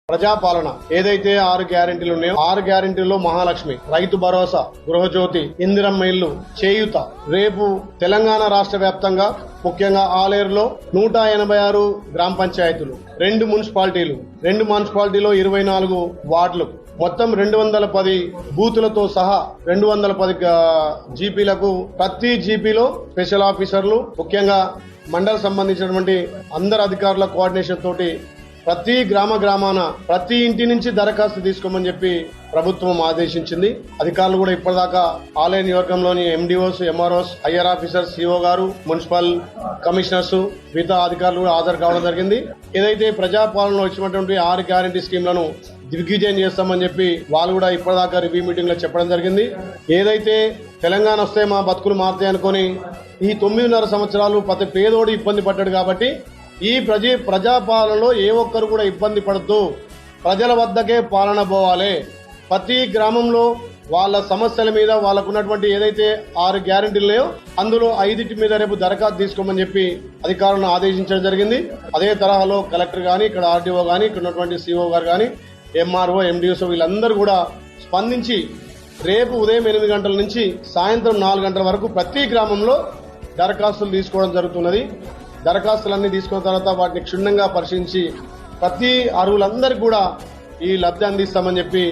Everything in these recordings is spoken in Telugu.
ప్రజాపాలన ఏదైతే 6 గ్యారెంటీలు ఉన్నాయో 6 గ్యారెంటీల్లో మహాలక్ష్మి, రైతు భరోసా, గృహజ్యోతి, ఇందిరమ్మ ఇల్లు, చేయూత రేపు తెలంగాణ రాష్ట్ర వ్యాప్తంగా ముఖ్యంగా ఆలేరులో 186 గ్రామ పంచాయతీలు, 2 మున్సిపాలిటీలు, 2 మున్సిపాలిటీలో 24 వార్డులు, మొత్తం 210 బూతులతో సహా 210 జీపీలకు ప్రతి జీపీలో స్పెషల్ ఆఫీసర్లు, ముఖ్యంగా మండల సంబంధించినటువంటి అందరు అధికారుల కోఆర్డినేషన్ తోటి ప్రతి గ్రామాన ప్రతి ఇంటి నుంచి దరఖాస్తు తీసుకోమని చెప్పి ప్రభుత్వం ఆదేశించింది. అధికారులు కూడా ఇప్పటిదాకా ఆలయ నియోజకంలోని MDOs, MROs, IR officers, CO గారు, మున్సిపల్ కమిషనర్స్, మిగతా అధికారులు కూడా హాజరు కావడం జరిగింది. ఏదైతే ప్రజాపాలనలో ఇచ్చినటువంటి 6 గ్యారెంటీ స్కీమ్లను దిగ్విజయం చేస్తామని చెప్పి వాళ్ళు కూడా ఇప్పటిదాకా రివ్యూ మీటింగ్ లో చెప్పడం జరిగింది. ఏదైతే తెలంగాణ వస్తే మా బతుకులు మారుతాయి అనుకుని ఈ 9.5 సంవత్సరాలు ప్రతి పేదోడు ఇబ్బంది పడ్డాడు. కాబట్టి ఈ ప్రజాపాలనలో ఏ ఒక్కరు కూడా ఇబ్బంది పడుతూ ప్రజల వద్దకే పాలన పోవాలి. ప్రతి గ్రామంలో వాళ్ళ సమస్యల మీద వాళ్ళకున్నటువంటి ఏదైతే 6 గ్యారెంటీలు లేవో అందులో 5 మీద రేపు దరఖాస్తు తీసుకోమని చెప్పి అధికారులను ఆదేశించడం జరిగింది. అదే తరహాలో కలెక్టర్ గాని, ఇక్కడ ఆర్డీఓ గాని, ఇక్కడ ఉన్నటువంటి సిఓ గారు గాని, ఎంఆర్ఓ, ఎండిఓస్ వీళ్ళందరూ కూడా స్పందించి రేపు ఉదయం 8 గంటల నుంచి సాయంత్రం 4 గంటల వరకు ప్రతి గ్రామంలో దరఖాస్తులు తీసుకోవడం జరుగుతున్నది. దరఖాస్తులన్నీ తీసుకున్న తర్వాత వాటిని క్షుణ్ణంగా పరిశీలించి ప్రతి అర్హులందరికీ కూడా ఈ లబ్ధి అందిస్తామని చెప్పి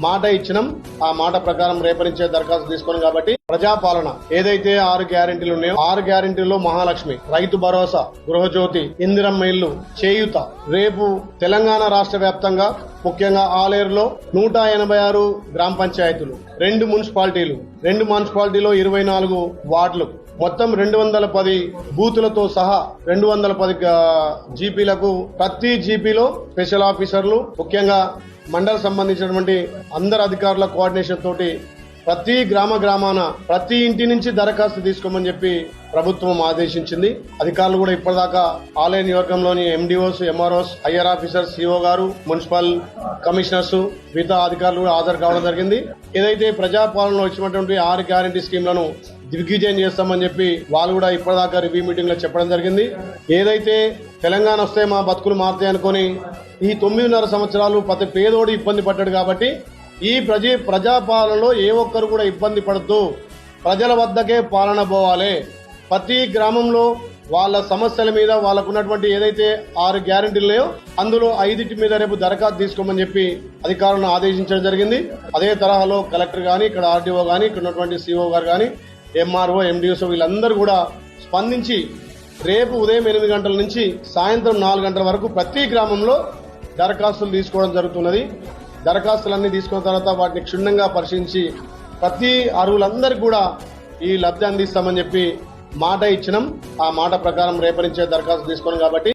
మాట ఇచ్చినాం. ఆ మాట ప్రకారం రేపటించే దరఖాస్తు తీసుకోను. కాబట్టి ప్రజాపాలన ఏదైతే 6 గ్యారెంటీలు ఉన్నాయో 6 గ్యారెంటీల్లో మహాలక్ష్మి, రైతు భరోసా, గృహజ్యోతి, ఇందిరమ్మ ఇల్లు, చేయూత రేపు తెలంగాణ రాష్ట్ర వ్యాప్తంగా ముఖ్యంగా ఆలేరులో 186 గ్రామ పంచాయతీలు, 2 మున్సిపాలిటీలు, 2 మున్సిపాలిటీలో 24 వార్డులు, మొత్తం 210 బూతులతో సహా 210 జీపీలకు ప్రతి జీపీలో స్పెషల్ ఆఫీసర్లు, ముఖ్యంగా మండల సంబంధించినటువంటి అందరు అధికారుల కోఆర్డినేషన్ తోటి ప్రతి గ్రామాన ప్రతి ఇంటి నుంచి దరఖాస్తు తీసుకోమని చెప్పి ప్రభుత్వం ఆదేశించింది. అధికారులు కూడా ఇప్పటిదాకా ఆలయ నియోజకంలోని MDOs, MROs, IR officers, CO గారు, మున్సిపల్ కమిషనర్స్, మిగతా అధికారులు కూడా హాజరు కావడం జరిగింది. ఏదైతే ప్రజాపాలనలో ఇచ్చినటువంటి 6 గ్యారెంటీ స్కీమ్లను దిగ్విజయం చేస్తామని చెప్పి వాళ్ళు కూడా ఇప్పటిదాకా రివ్యూ మీటింగ్ లో చెప్పడం జరిగింది. ఏదైతే తెలంగాణ వస్తే మా బతుకులు మారుతాయి అనుకుని ఈ 9.5 సంవత్సరాలు ప్రతి పేదోడు ఇబ్బంది పడ్డాడు. కాబట్టి ఈ ప్రజాపాలనలో ఏ ఒక్కరు కూడా ఇబ్బంది పడుతూ ప్రజల వద్దకే పాలన పోవాలి. ప్రతి గ్రామంలో వాళ్ళ సమస్యల మీద వాళ్ళకున్నటువంటి ఏదైతే 6 గ్యారెంటీలు లేవో అందులో 5 మీద రేపు దరఖాస్తు తీసుకోమని చెప్పి అధికారులను ఆదేశించడం జరిగింది. అదే తరహాలో కలెక్టర్ గాని, ఇక్కడ ఆర్డీఓ గాని, ఇక్కడ ఉన్నటువంటి సిఓ గారు గాని, ఎంఆర్ఓ, ఎండిఓస్ వీళ్ళందరూ కూడా స్పందించి రేపు ఉదయం 8 గంటల నుంచి సాయంత్రం 4 గంటల వరకు ప్రతి గ్రామంలో దరఖాస్తులు తీసుకోవడం జరుగుతున్నది. దరఖాస్తులన్నీ తీసుకున్న తర్వాత వాటిని క్షుణ్ణంగా పరిశీలించి ప్రతి అర్హులందరికీ కూడా ఈ లబ్ధి అందిస్తామని చెప్పి మాట ఇచ్చినాం. ఆ మాట ప్రకారం రేపటించే దరఖాస్తు తీసుకోను. కాబట్టి